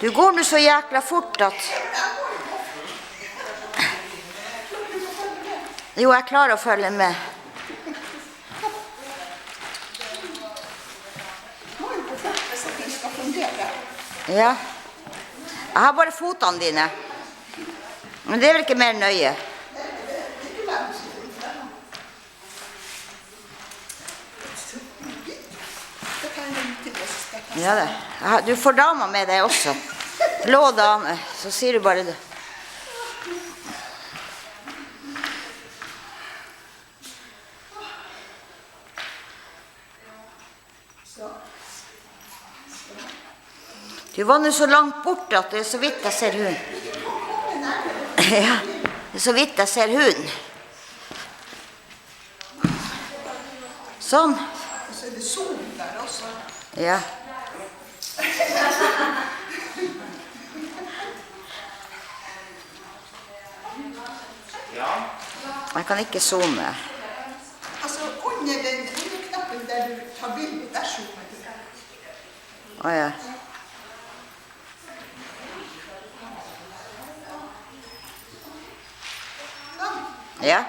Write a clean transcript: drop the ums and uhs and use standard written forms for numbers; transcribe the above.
Du går nu så jäkla fort att... Jo, jag klarar att följa med. Ja. Jag har bara fotene dine. Men det är väl inte mer nöje. Ja, det. Du får dama med deg også. Blå dame, så sier du bare det. Du var nu så langt bort at det er så vidt jeg ser hun. Ja, det er så vidt jeg ser hun. Sånn. Og så er det sol der også. Ja. Jeg kan ikke zoome. Altså, under knappen der du tar bildet, der zoomer du. Åja. Ja.